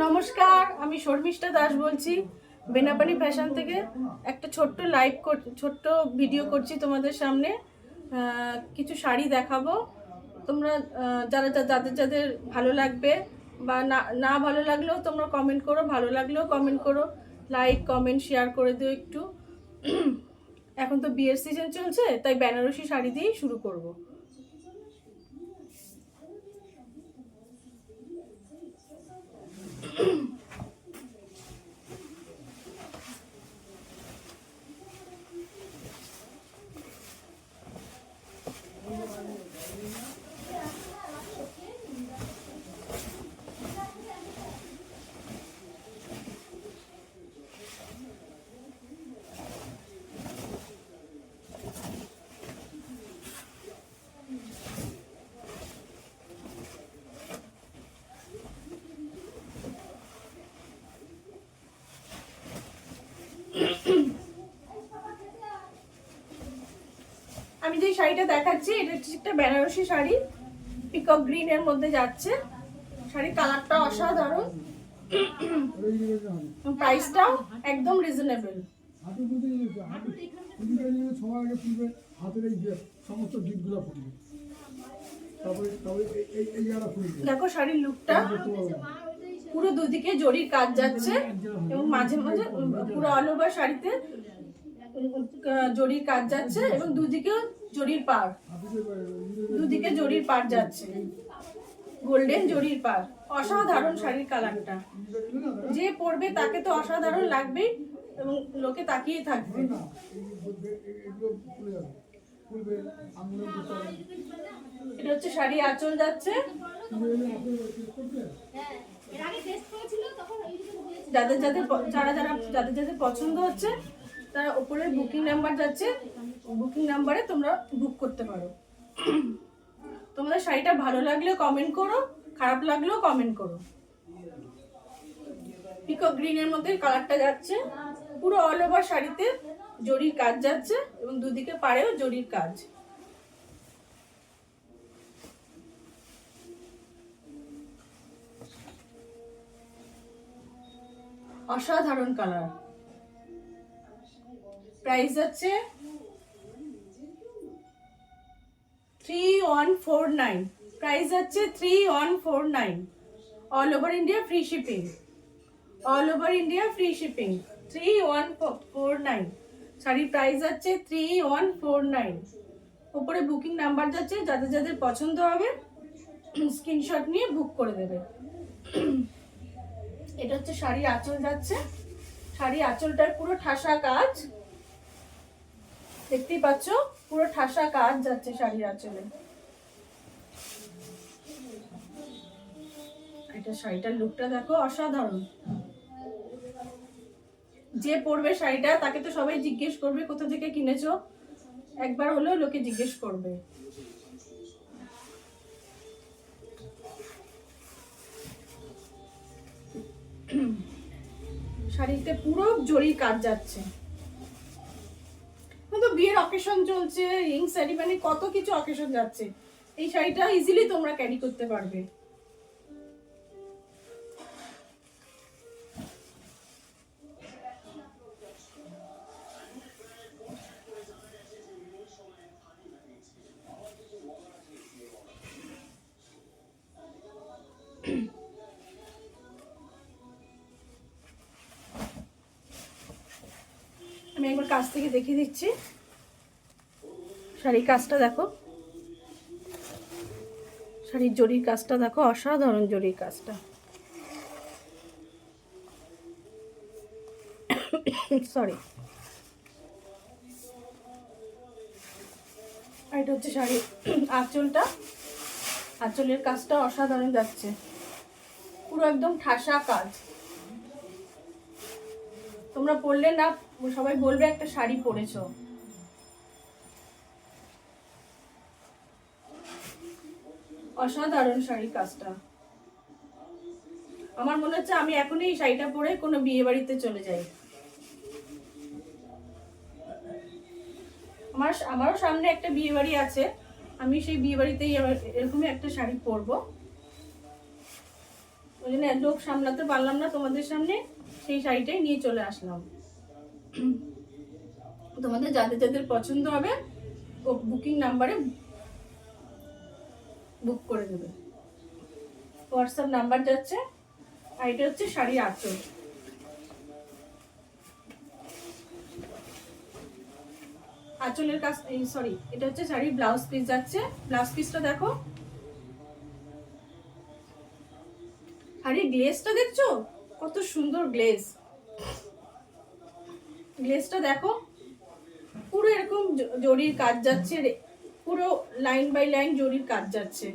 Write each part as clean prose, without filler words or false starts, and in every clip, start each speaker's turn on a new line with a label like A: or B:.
A: নমস্কার, আমি শর্মিষ্ঠা দাস বলছি বেনাপানি ফ্যাশন থেকে। একটা ছোট্ট ছোট্ট ভিডিও করছি তোমাদের সামনে। কিছু শাড়ি দেখাবো। তোমরা যাদের যাদের ভালো লাগবে বা না না ভালো লাগলেও তোমরা কমেন্ট করো, ভালো লাগলেও কমেন্ট করো, লাইক কমেন্ট শেয়ার করে দিও একটু। এখন তো বিয়ের সিজন চলছে, তাই বেনারসি শাড়ি দিয়েই শুরু করব। আমি যে শাড়িটা দেখাচ্ছি এটা হচ্ছে একটা বেনারসি শাড়ি, পিকক গ্রিন এর মধ্যে যাচ্ছে। শাড়ির কালারটা অসাধারণ, প্রাইসটাও একদম রিজনেবল। দেখো শাড়ির লুকটা, পুরো দুদিকে জরির কাজ যাচ্ছে এবং মাঝে মাঝে পুরো অল ওভার শাড়িতে জরির কাজ যাচ্ছে এবং দুদিকে জরির পাড়, দুদিকে জরির পাড় যাচ্ছে, গোল্ডেন জরির পাড়। অসাধারণ শাড়ির কালারটা, যে পরবে তাকে তো অসাধারণ লাগবেই এবং লোকে তাকিয়ে থাকবে। এটা হচ্ছে শাড়ি আঁচল যাচ্ছে। যাদের যাদের পছন্দ হচ্ছে তারা উপরে বুকিং নাম্বার যাচ্ছে, বুকিং নাম্বারে তোমরা বুক করতে পারো। তোমাদের শাড়িটা ভালো লাগলেও কমেন্ট করো, খারাপ লাগলেও কমেন্ট করো। পিকক গ্রিনের মধ্যে কালারটা যাচ্ছে, পুরো অল ওভার শাড়িতে জরির কাজ যাচ্ছে এবং দুদিকে পাড়েও জরির কাজ। অসাধারণ কালার। প্রাইস যাচ্ছে 3149। প্রাইস যাচ্ছে 3149। All over India free shipping, all over India free shipping. 3149 শাড়ির প্রাইস যাচ্ছে 3149। উপরে বুকিং নাম্বার যাচ্ছে, যাদের যাদের পছন্দ হবে স্ক্রিনশট নিয়ে বুক করে দেবে। এটা হচ্ছে শাড়ির আঁচল যাচ্ছে। শাড়ির আঁচলটার পুরো ঠাসা কাজ দেখতেই পাচ্ছ, পুরো ঠাসা কাজ যাচ্ছে শাড়ির আঁচলে। এটা শাড়িটার লুকটা দেখো, অসাধারণ। যে পরবে শাড়িটা তাকে তো সবাই জিজ্ঞেস করবে কোথা থেকে কিনেছো, একবার হলেও লোকে জিজ্ঞেস করবে। শাড়িতে পুরো জরির কাজ যাচ্ছে। কিন্তু বিয়ের অকেশন চলছে, রিং সেরিমনি, কত কিছু অকেশন যাচ্ছে, এই শাড়িটা ইজিলি তোমরা ক্যারি করতে পারবে। আমি একবার কাছ থেকে দেখিয়ে দিচ্ছি। শাড়ির কাজটা দেখো, শাড়ির জরির কাজটা দেখো, অসাধারণ জরির কাজটা। সরি। আর এটা হচ্ছে শাড়ির আঁচলটা, আঁচলের কাজটা অসাধারণ যাচ্ছে, পুরো একদম ঠাসা কাজ। তোমরা পরলে না সবাই বলবে একটা শাড়ি পরেছো। অসাধারণ শাড়ির কাজটা। আমার মনে হচ্ছে আমি এখনই এই শাড়িটা পরে কোনো বিয়ে বাড়িতে চলে যাই। আমারও সামনে একটা বিয়ে বাড়ি আছে, আমি সেই বিয়ে বাড়িতেই এরকমই একটা শাড়ি পরবো। ওই জন্য লোক সামলাতে পারলাম না তোমাদের সামনে, সেই শাড়িটাই নিয়ে চলে আসলাম। তোমাদের যাদের যাদের পছন্দ হবে ও বুকিং নাম্বারে বুক করে দেবে, হোয়াটসঅ্যাপ নাম্বার যাচ্ছে। আর এটা হচ্ছে শাড়ির আঁচল। আঁচলের কাজ, সরি, এটা হচ্ছে শাড়ির ব্লাউজ পিস যাচ্ছে। ব্লাউজ পিসটা দেখো, শাড়ির গ্লেজটা দেখছো কত সুন্দর গ্লেজ। গ্লেজটা দেখো, পুরো এরকম জরির কাজ যাচ্ছে, পুরো লাইন বাই লাইন জরির কাজ যাচ্ছে।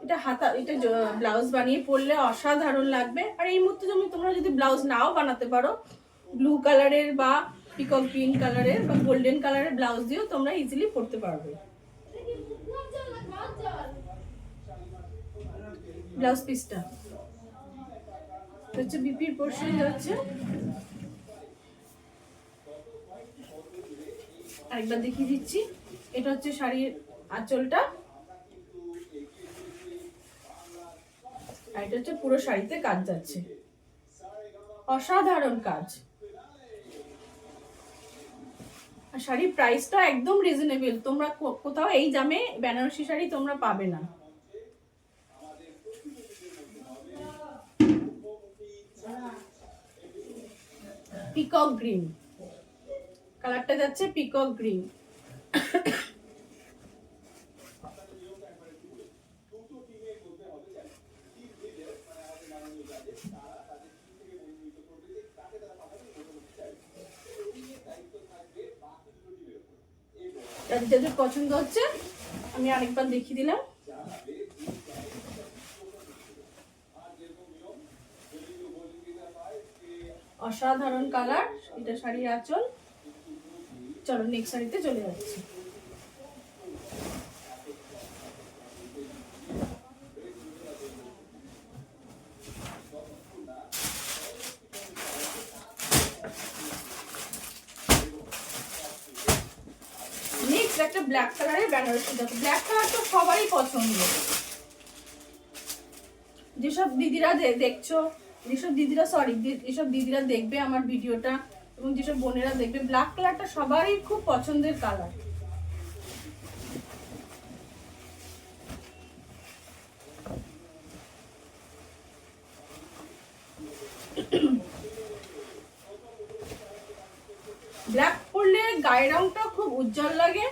A: এটা হাতা, এটা ব্লাউজ বানিয়ে পরলে অসাধারণ লাগবে। আর এই মুহূর্তে তোমরা যদি ব্লাউজ নাও বানাতে পারো, ব্লু কালারের বা পিকক গ্রিন কালারের বা গোল্ডেন কালারের ব্লাউজ দিয়েও তোমরা ইজিলি পরতে পারবে। ব্লাউজ পিসটা হচ্ছে বিপির পোর্শন যাচ্ছে। আরেকবার দেখিয়ে দিচ্ছি, এটা হচ্ছে শাড়ির আঁচলটা, আর এটা হচ্ছে পুরো শাড়িতে কাজ যাচ্ছে, অসাধারণ কাজ। আর শাড়ির প্রাইসটা একদম রিজনেবল, তোমরা কোথাও এই দামে বেনারসি শাড়ি তোমরা পাবে না। পিকক গ্রিন কালারটা যাচ্ছে, পিকক গ্রিন। যাদের পছন্দ হচ্ছে আমি আরেকবার দেখিয়ে দিলাম। অসাধারণ কালার, এটা শাড়ির আঁচল। চলো নেক্সট শাড়িতে চলে যাচ্ছি। নেক্সট একটা ব্ল্যাক কালারের বেনারসি দেখো। ব্ল্যাক কালার তো সবারই পছন্দ, যেসব দিদিরা দেখছো, যেসব দিদিরা দেখবে আমার ভিডিওটা, এবং যেসব বোনেরা দেখবে, ব্ল্যাক কালারটা সবারই খুব পছন্দের কালার। ব্ল্যাক পরলে গায়ের রংটা খুব উজ্জ্বল লাগে।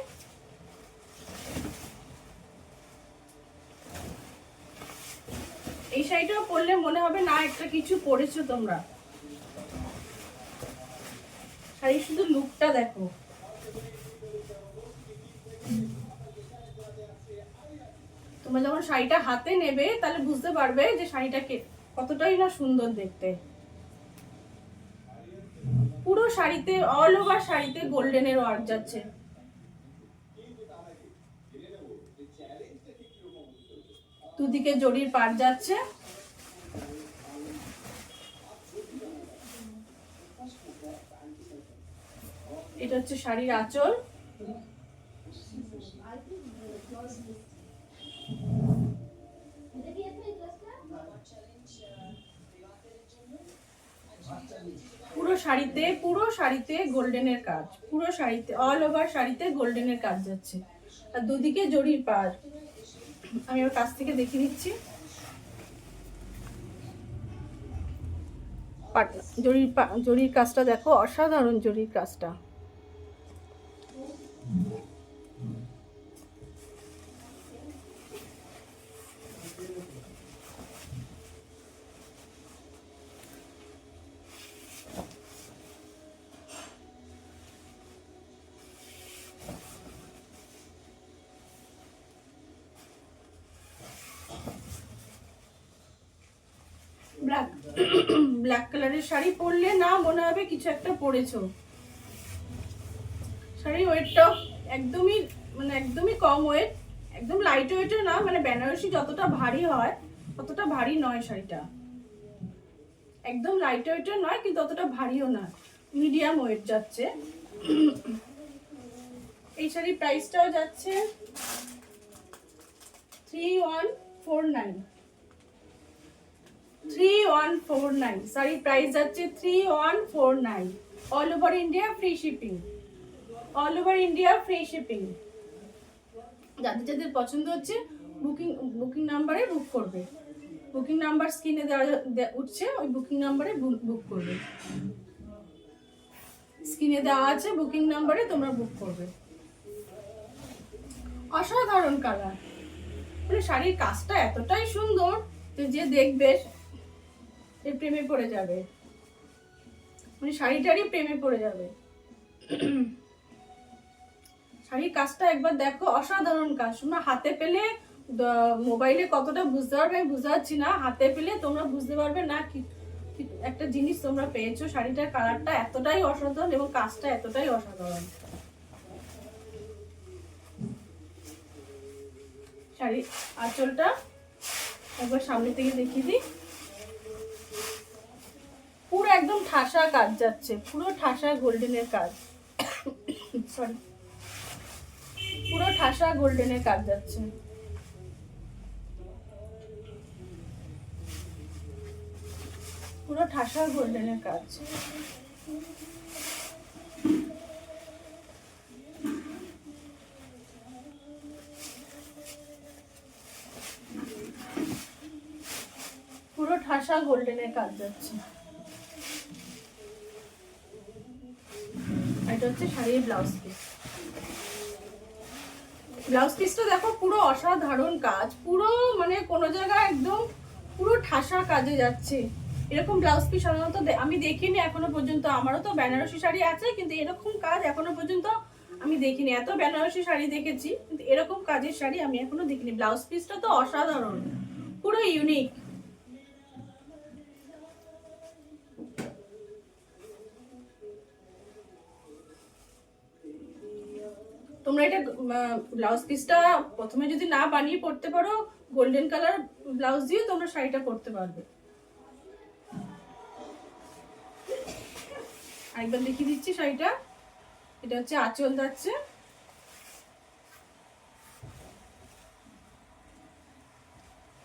A: এই শাড়িটাও পরলে মনে হবে না একটা কিছু পরেছো তোমরা। শাড়ির শুধু লুকটা দেখো, তোমরা যখন শাড়িটা হাতে নেবে তাহলে বুঝতে পারবে যে শাড়িটাকে কতটাই না সুন্দর দেখতে। পুরো শাড়িতে, অল ওভার শাড়িতে গোল্ডেনের ওয়ার্ক যাচ্ছে। দুদিকে জরির পাড় যাচ্ছে। এটা হচ্ছে শাড়ির আঁচল। পুরো শাড়িতে গোল্ডেনের কাজ, পুরো শাড়িতে অল ওভার শাড়িতে গোল্ডেনের কাজ যাচ্ছে। আর দুদিকে জরির পাড়, আমি ওর কাছ থেকে দেখিয়ে দিচ্ছি। জরির কাজটা দেখো, অসাধারণ জরির কাজটা। ব্ল্যাক কালারের শাড়ি পরলে না মনে হবে কিছু একটা পরেছো। শাড়ির ওয়েটটা একদমই কম ওয়েট, একদম লাইট ওয়েটও না, মানে বেনারসি যতটা ভারী হয় ততটা ভারী নয় শাড়িটা। একদম লাইট ওয়েটও নয় কিন্তু অতটা ভারীও না, মিডিয়াম ওয়েট যাচ্ছে। এই শাড়ির প্রাইসটাও যাচ্ছে 3149। 3149 শাড়ির প্রাইস যাচ্ছে 3149। All over India free shipping. All over India free shipping. যাদের যাদের পছন্দ হচ্ছে বুকিং নাম্বারে বুক করবে। বুকিং নাম্বার স্ক্রিনে উঠছে, ওই বুকিং নাম্বারে বুক করবে। স্ক্রিনে দেওয়া আছে বুকিং নাম্বারে, তোমরা বুক করবে। অসাধারণ কালার, মানে শাড়ির কাজটা এতটাই সুন্দর যে দেখবে এর প্রেমে পড়ে যাবে, মানে শাড়িটারই প্রেমে পড়ে যাবে। শাড়ির কাজটা একবার দেখো, অসাধারণ কাজ। তোমরা হাতে পেলে, মোবাইলে কতটা বুঝতে পারবে আমি বুঝতে পারছি না, হাতে পেলে তোমরা বুঝতে পারবে না কি একটা জিনিস তোমরা পেয়েছো। শাড়িটার কালারটা এতটাই অসাধারণ এবং কাজটা এতটাই অসাধারণ। শাড়ির আঁচলটা একবার সামনে থেকে দেখিয়ে দিই। পুরো একদম ঠাসা কাজ যাচ্ছে, পুরো ঠাসা গোল্ডেনের কাজ। সরি, পুরো ঠাসা গোল্ডেনের কাজ যাচ্ছে। পুরো ঠাসা গোল্ডেনের কাজ। পুরো ঠাসা গোল্ডেনের কাজ যাচ্ছে। এটা হচ্ছে শাড়ির ব্লাউজ পিস। ব্লাউজ পিসটা দেখো, পুরো অসাধারণ কাজ, পুরো মানে কোনো জায়গায় একদম পুরো ঠাসা কাজে যাচ্ছে। এরকম ব্লাউজ পিস সাধারণত আমি দেখিনি এখনো পর্যন্ত। আমারও তো বেনারসি শাড়ি আছে, কিন্তু এরকম কাজ এখনো পর্যন্ত আমি দেখিনি। এত বেনারসি শাড়ি দেখেছি, কিন্তু এরকম কাজের শাড়ি আমি এখনো দেখিনি। ব্লাউজ পিসটা তো অসাধারণ, পুরো ইউনিক। তোমরা এটা ব্লাউজ পিসটা প্রথমে যদি না বানিয়ে পড়তে পারো, গোল্ডেন কালার ব্লাউজ দিয়ে তোমরা শাড়িটা পরতে পারবে। আরেকবার দেখিয়ে দিচ্ছি শাড়িটা। এটা হচ্ছে আঁচল যাচ্ছে,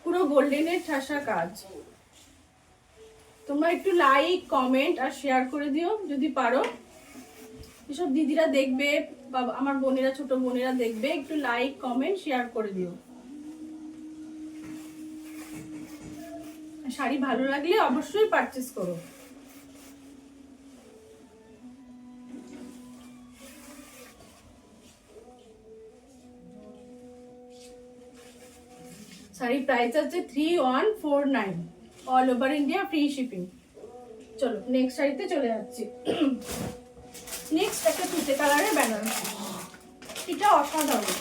A: পুরো গোল্ডেনের ঠাসা কাজ। তোমরা একটু লাইক, কমেন্ট আর শেয়ার করে দিও যদি পারো। এসব দিদিরা দেখবে বা আমার বোনেরা, ছোট বোনেরা দেখবে, একটু লাইক, কমেন্ট, শেয়ার করে দিও। শাড়ি ভালো লাগলে অবশ্যই পারচেজ করো। শাড়ির প্রাইস আছে 3149। All over India free shipping. চলো নেক্সট শাড়িতে চলে যাচ্ছি। নেক্সট একটা তুতে কালারের বেনারসি। এটা অসাধারণ।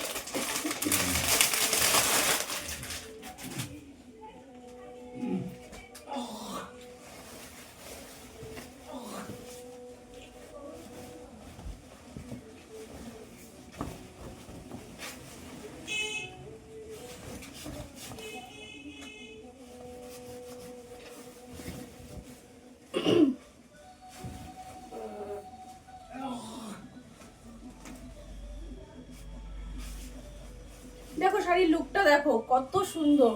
A: দেখো শাড়ির লুকটা দেখো কত সুন্দর।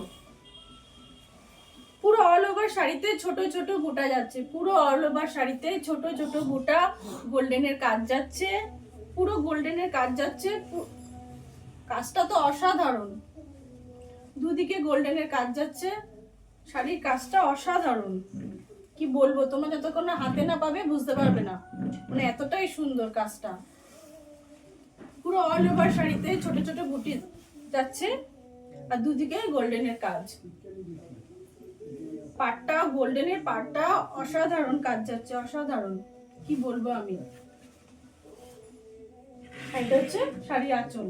A: পুরো অল ওভার শাড়িতে ছোট ছোট বুটা যাচ্ছে, পুরো অল ওভার শাড়িতে ছোট ছোট বুটা, গোল্ডেনের কাজ যাচ্ছে, পুরো গোল্ডেনের কাজ যাচ্ছে। কাজটা তো অসাধারণ, দুদিকে গোল্ডেনের কাজ যাচ্ছে। শাড়ির কাজটা অসাধারণ, কি বলবো, তোমরা যতক্ষণ না হাতে না পাবে বুঝতে পারবে না, মানে এতটাই সুন্দর কাজটা। পুরো অল ওভার শাড়িতে ছোট ছোট বুটি যাচ্ছে আর দুদিকে গোল্ডেনের কাজ। পাটটা গোল্ডেনের, পাটটা অসাধারণ কাজ যাচ্ছে, অসাধারণ, কি বলবো আমি। এটা হচ্ছে শাড়ি আঁচল।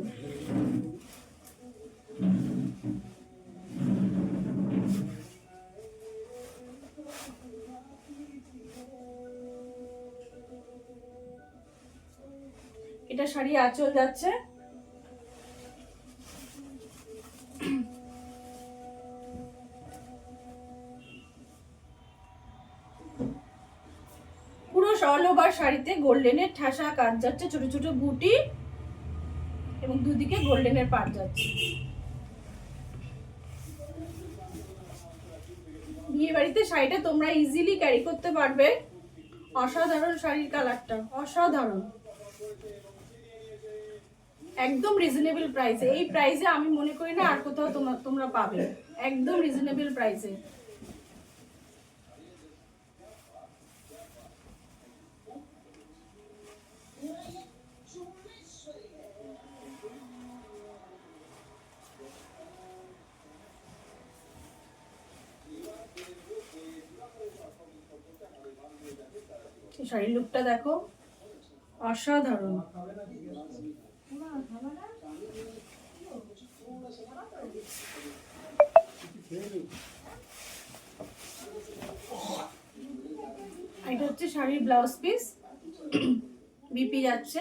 A: এটা শাড়ি আঁচল যাচ্ছে। পুরো অল ওভার শাড়িতে গোল্ডেনের ঠাসা কাজ যাচ্ছে, ছোট ছোট বুটি, এবং দুদিকে গোল্ডেনের পাড় যাচ্ছে। বিয়ে বাড়িতে শাড়িটা তোমরা ইজিলি ক্যারি করতে পারবে। অসাধারণ শাড়ির কালারটা, অসাধারণ, একদম রিজনেবল প্রাইসে। এই প্রাইসে আমি মনে করি না আর কোথাও তোমরা পাবে, একদম রিজনেবল প্রাইসে। শাড়ির লুকটা দেখো, অসাধারণ। এটা হচ্ছে শাড়ির ব্লাউজ পিস, বিপি যাচ্ছে,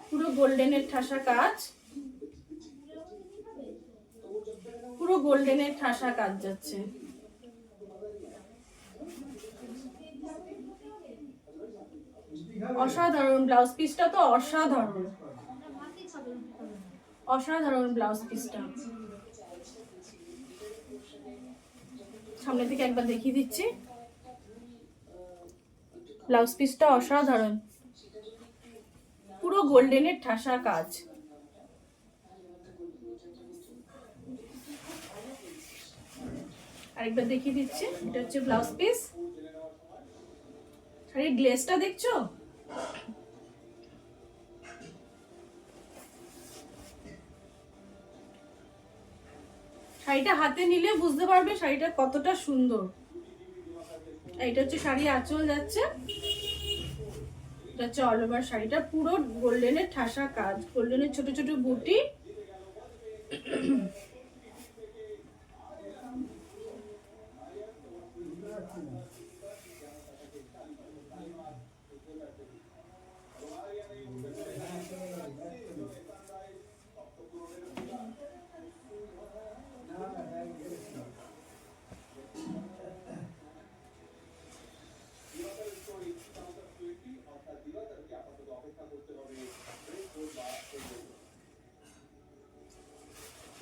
A: পুরো গোল্ডেনের ঠাসা কাজ, পুরো গোল্ডেনের ঠাসা কাজ যাচ্ছে। অসাধারণ ব্লাউজ পিসটা, তো অসাধারণ, অসাধারণ ব্লাউজ পিসটা। সামনে থেকে একবার দেখিয়ে দিচ্ছি, ব্লাউজ পিসটা অসাধারণ, পুরো গোল্ডেনের ঠাসা কাজ। আরেকবার দেখিয়ে দিচ্ছি, এটা হচ্ছে ব্লাউজ পিস। শাড়ির গ্লেজটা দেখছো, শাড়িটা হাতে নিলে বুঝতে পারবে শাড়িটা কতটা সুন্দর। এটা হচ্ছে শাড়ি আঁচল যাচ্ছে, এটা হচ্ছে অল ওভার শাড়িটা, পুরো গোল্ডেনের ঠাসা কাজ, গোল্ডেনের ছোট ছোট বুটি।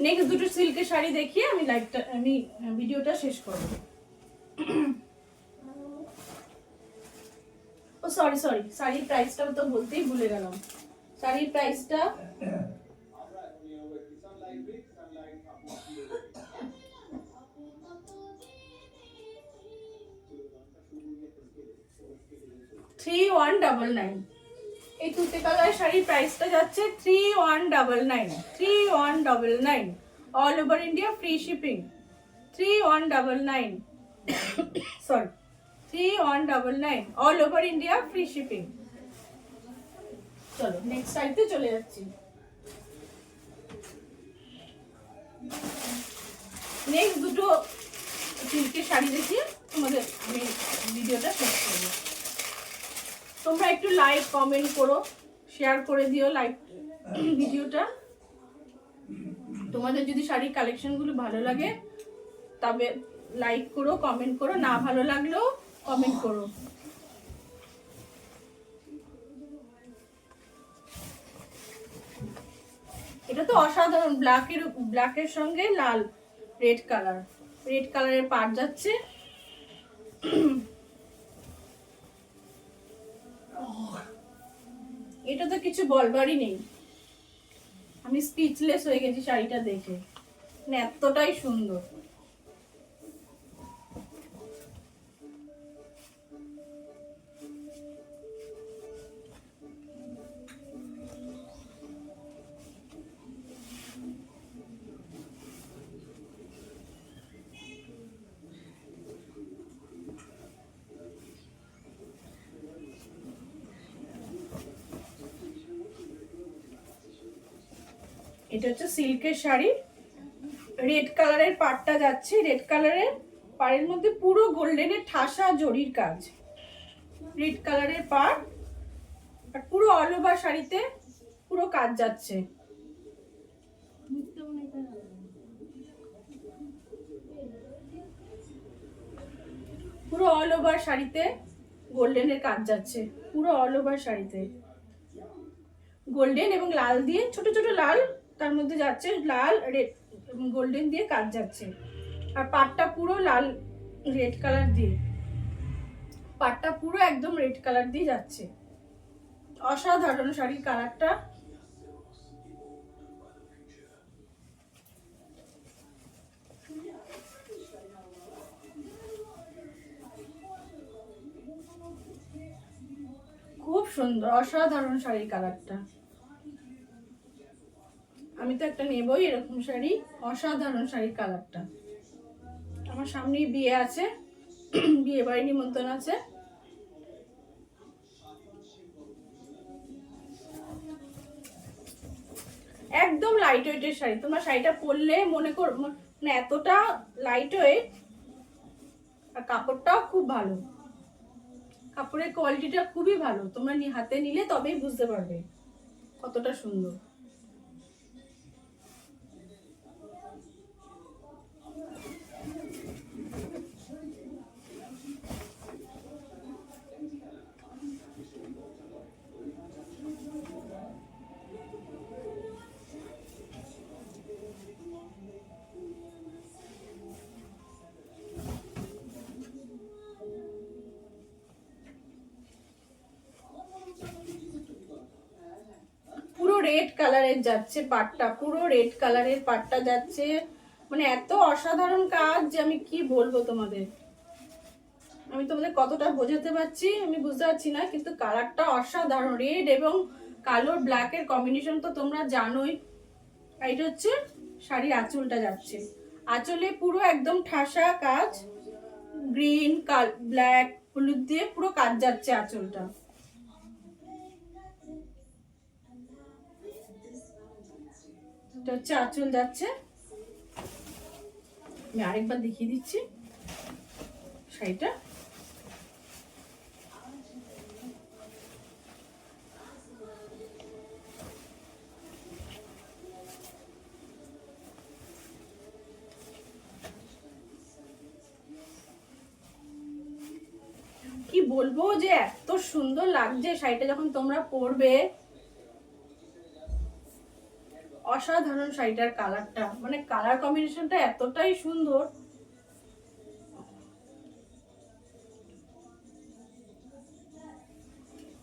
A: নেক্সট দুটো সিল্কের শাড়ি দেখিয়ে আমি ভিডিওটা শেষ করব। ও সরি শাড়ির প্রাইসটা তো বলতেই ভুলে গেলাম। শাড়ির প্রাইসটা $3199। এই তুতে কালার শাড়ির প্রাইসটা যাচ্ছে 3199 all over India free shipping. 3199 sorry 3199 all over India free shipping. চলো নেক্সট সাইডে চলে যাচ্ছি। নেক্সট দুটো সিল্কের শাড়ি দেখিয়ে তোমাদের আমি ভিডিওটা শেষ করবো। তোমরা একটু লাইক কমেন্ট করো, শেয়ার করে দিও লাইক ভিডিওটা। তোমাদের যদি শাড়ির কালেকশনগুলো ভালো লাগে তবে লাইক করো, কমেন্ট করো, না ভালো লাগলেও কমেন্ট করো। এটা তো অসাধারণ, ব্ল্যাকের সঙ্গে লাল, রেড কালারের পাড় যাচ্ছে। এটা তো কিছু বলবারই নেই, আমি স্পিচলেস হয়ে গেছি শাড়িটা দেখে, মানে এতটাই সুন্দর। এটা হচ্ছে সিল্কের শাড়ি, রেড কালারের পাড়টা যাচ্ছে, রেড কালারের পাড়ের মধ্যে পুরো গোল্ডেনের ঠাসা জরির কাজ, রেড কালারের পাড়, আর পুরো অল ওভার শাড়িতে পুরো কাজ যাচ্ছে। পুরো অল ওভার শাড়িতে গোল্ডেনের কাজ যাচ্ছে, পুরো অল ওভার শাড়িতে। গোল্ডেন এবং লাল দিয়ে, ছোট ছোট লাল তার মধ্যে যাচ্ছে, লাল রেড এবং গোল্ডেন দিয়ে কাজ যাচ্ছে। আর পাটটা পুরো লাল রেড কালার দিয়ে, পাটটা পুরো একদম রেড কালার দিয়ে যাচ্ছে। অসাধারণ শাড়ির কালারটা। খুব সুন্দর, অসাধারণ শাড়ির কালারটা। আমি তো একটা নেবই এরকম শাড়ি। অসাধারণ শাড়ির কালারটা। আমার সামনেই বিয়ে আছে, বিয়ে বাড়ি নিমন্ত্রণ আছে। একদম লাইট ওয়েটের শাড়ি। তোমরা শাড়িটা পরলে মনে কর মানে এতটা লাইট ওয়েট, আর কাপড়টাও খুব ভালো, কাপড়ের কোয়ালিটিটা খুবই ভালো। তোমরা হাতে নিলে তবেই বুঝতে পারবে কতটা সুন্দর। পুরো রেড কালারের যাচ্ছে পাটটা, পুরো রেড কালারের পাটটা যাচ্ছে। মানে এত অসাধারণ কাজ যে আমি কি বলবো তোমাদের। আমি তোমাদের কতটা বোঝাতে পারছি আমি বুঝতে পারছি না, কিন্তু কালারটা অসাধারণ। রেড এবং কালো ব্ল্যাকের কম্বিনেশন তো তোমরা জানোই। আর এটা হচ্ছে শাড়ির আঁচলটা যাচ্ছে। আঁচলে পুরো একদম ঠাসা কাজ, গ্রিন ব্ল্যাক হলুদ দিয়ে পুরো কাজ যাচ্ছে আঁচলটা। এটা হচ্ছে আঁচল যাচ্ছে। আমি আরেকবার দেখিয়ে দিচ্ছি শাড়িটা। কি বলবো যে এত সুন্দর লাগছে শাড়িটা যখন তোমরা পরবে। অসাধারণ শাড়িটার কালারটা, মানে কালার কম্বিনেশনটা এতটাই সুন্দর।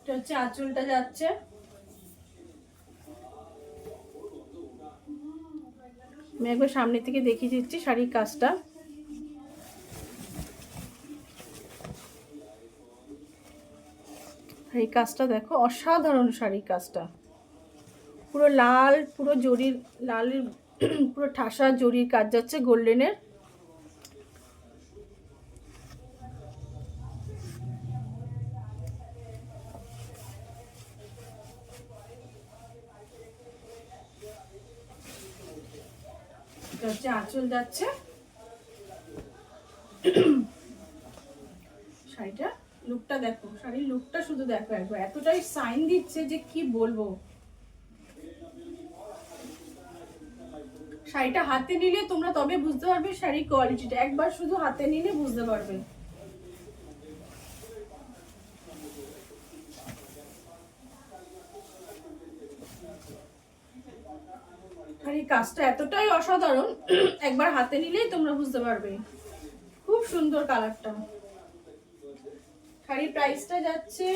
A: এটা হচ্ছে আঁচলটা যাচ্ছে। আমি একবার সামনে থেকে দেখিয়ে দিচ্ছি শাড়ির কাজটা। এই কাজটা দেখো, অসাধারণ শাড়ির কাজটা। পুরো লাল, পুরো জরির লালের পুরো ঠাসা জরির কাজ যাচ্ছে গোল্ডেনের। এটা হচ্ছে আঁচল যাচ্ছে। শাড়িটা লুকটা দেখো, শাড়ির লুকটা শুধু দেখো একবার, এতটাই সাইন দিচ্ছে যে কি বলবো। শাড়িটা হাতে নিলে তোমরা তবে বুঝতে পারবে শাড়ির কোয়ালিটিটা, একবার শুধু হাতে নিলে বুঝতে পারবে। শাড়ির কাজটা এতটাই অসাধারণ, একবার হাতে নিলেই তোমরা বুঝতে পারবে। খুব সুন্দর কালারটা। শাড়ির প্রাইসটা যাচ্ছে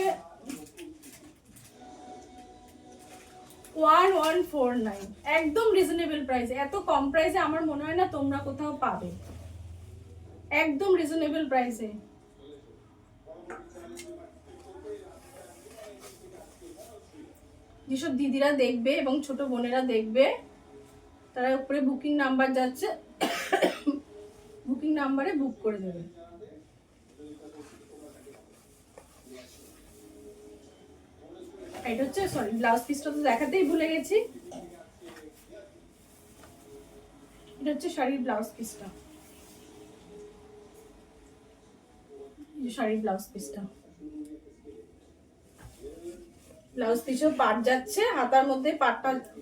A: 1149। একদম রিজনেবল প্রাইসে। এত কম প্রাইসে আমার মনে হয় না তোমরা কোথাও পাবে, একদম রিজনেবল প্রাইসে। যেসব দিদিরা দেখবে এবং ছোট বোনেরা দেখবে তারা উপরে বুকিং নাম্বার যাচ্ছে, বুকিং নাম্বারে বুক করে দেবে। এটা হচ্ছে, সরি, ব্লাউজ পিসটা তো দেখাতেই ভুলে গেছি। এটা হচ্ছে শাড়ির ব্লাউজ পিসটা, শাড়ির ব্লাউজ পিসটা। ব্লাউজ পিসও পাট যাচ্ছে, হাতার মধ্যে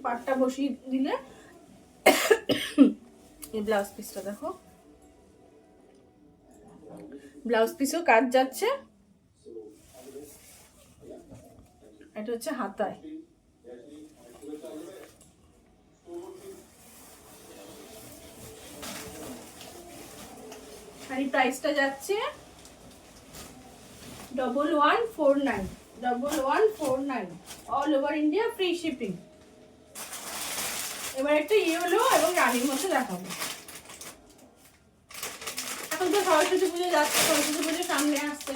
A: পাটটা বসিয়ে দিলে এই ব্লাউজ পিসটা দেখো, ব্লাউজ পিসও কাজ যাচ্ছে। এটা হচ্ছে হাতায়, শাড়ি প্রাইসটা যাচ্ছে 1149, 1149, all over India free shipping. এবার একটা ইয়েলো এবং রানীর মধ্যে দেখাবো। এখন তো সরস্বতী পুজো যাচ্ছে, সরস্বতী পুজো সামনে আসছে।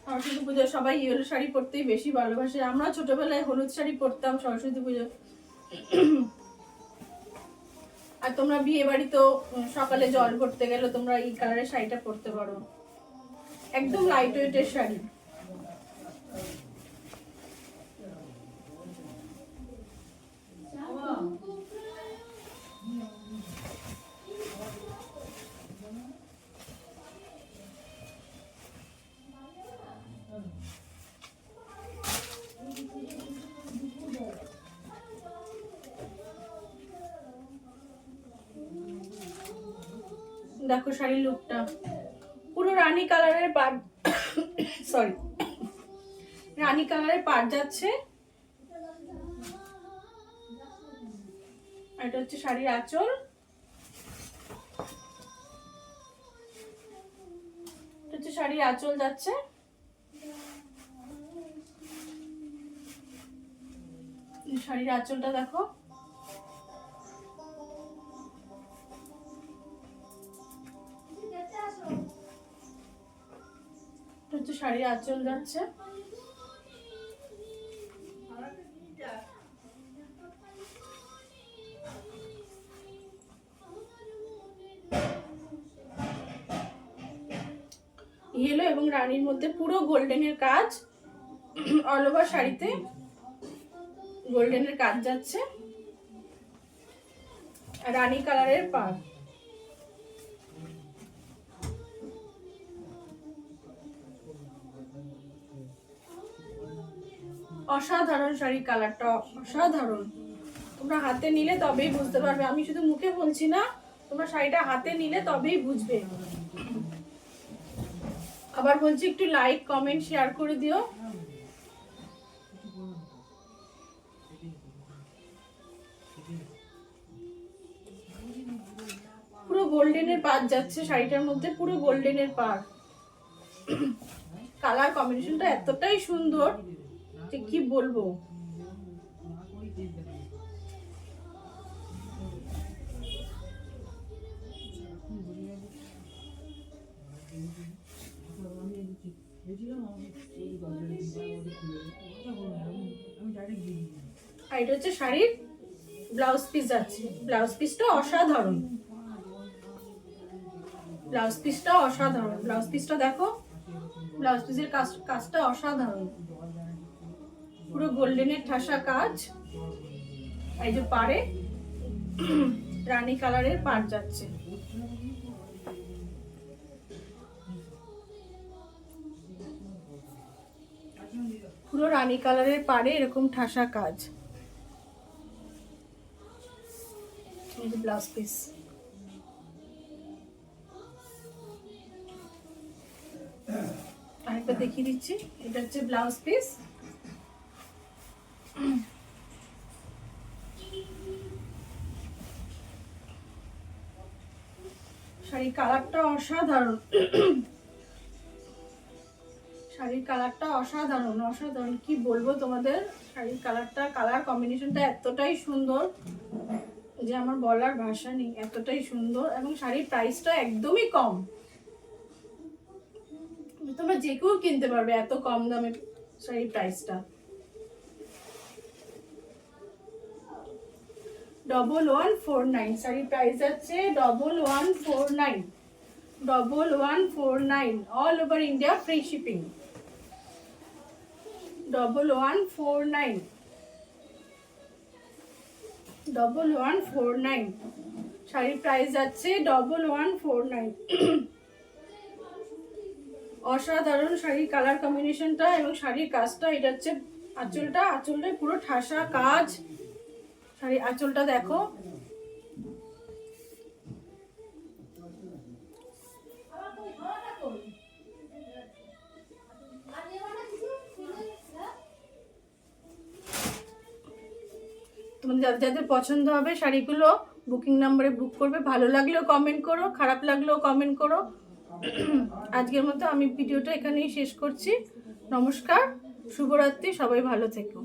A: সরস্বতী পুজো সবাই ইয়েলো শাড়ি পরতেই বেশি ভালোবাসে। আমরা ছোটবেলায় হলুদ শাড়ি পরতাম সরস্বতী পুজো। আর তোমরা বিয়ে বাড়িতেও সকালে জল ভরতে গেলে তোমরা এই কালারের শাড়িটা পরতে পারো, একদম লাইট ওয়েটের শাড়ি। দেখো শাড়ির লুকটা পুরো রানী কালারের পাড়, সরি রানী কালারের পাড় যাচ্ছে। এটা হচ্ছে শাড়ির আঁচল, এটা হচ্ছে শাড়ির আঁচল যাচ্ছে। শাড়ির আঁচলটা দেখো, হচ্ছে শাড়ির আঁচল যাচ্ছে। ইয়েলো এবং রানীর মধ্যে পুরো গোল্ডেনের কাজ, অল ওভার শাড়িতে গোল্ডেনের কাজ যাচ্ছে। রানী কালারের পাড়, অসাধারণ শাড়ি, কালারটা অসাধারণ। তোমরা হাতে নিলে তবেই বুঝতে পারবে, আমি শুধু মুখে বলছি না, তোমরা শাড়িটা হাতে নিলে তবেই বুঝবে। আবার বলছি একটু লাইক কমেন্ট শেয়ার করে দিও। পুরো গোল্ডেনের পাড় যাচ্ছে শাড়িটার মধ্যে, পুরো গোল্ডেনের পাড়। কালার কম্বিনেশনটা এতটাই সুন্দর যে কি বলবো। আর এটা হচ্ছে শাড়ির ব্লাউজ পিস যাচ্ছে। ব্লাউজ পিসটা অসাধারণ, ব্লাউজ পিসটা অসাধারণ। ব্লাউজ পিসটা দেখো, ব্লাউজ পিসের কাজটা অসাধারণ, পুরো গোল্ডেনের ঠাসা কাজ। এই যে পাড়ে রানী কালারের পাড় যাচ্ছে। পুরো রানী কালারের পাড়ে এরকম ঠাসা কাজ। এই যে ব্লাউজ পিস, আরেকটা দেখিয়ে দিচ্ছি। এটা হচ্ছে ব্লাউজ পিস। শাড়ির কালারটা অসাধারণ, শাড়ির কালারটা অসাধারণ, অসাধারণ কি বলবো তোমাদের। শাড়ির কালারটা, কালার কম্বিনেশনটা এতটাই সুন্দর যে আমার বলার ভাষা নেই, এতটাই সুন্দর। এবং শাড়ির প্রাইসটা একদমই কম, তোমরা যে কেউ কিনতে পারবে এত কম দামে শাড়ির প্রাইসটা। 1149 শাড়ির প্রাইস যাচ্ছে 1149, 1149, all over India free shipping. 1149, 1149 শাড়ির প্রাইস যাচ্ছে 1149। অসাধারণ শাড়ির কালার কম্বিনেশনটা এবং শাড়ির কাজটা। এটা হচ্ছে আঁচলটা, আঁচলটা পুরো ঠাসা কাজ। শাড়ির আঁচলটা দেখো, তোমাদের যাদের যাদের পছন্দ হবে শাড়িগুলো বুকিং নাম্বারে বুক করবে। ভালো লাগলেও কমেন্ট করো, খারাপ লাগলেও কমেন্ট করো, আজকের মতো আমি ভিডিওটা এখানেই শেষ করছি। নমস্কার, শুভরাত্রি, সবাই ভালো থেকো।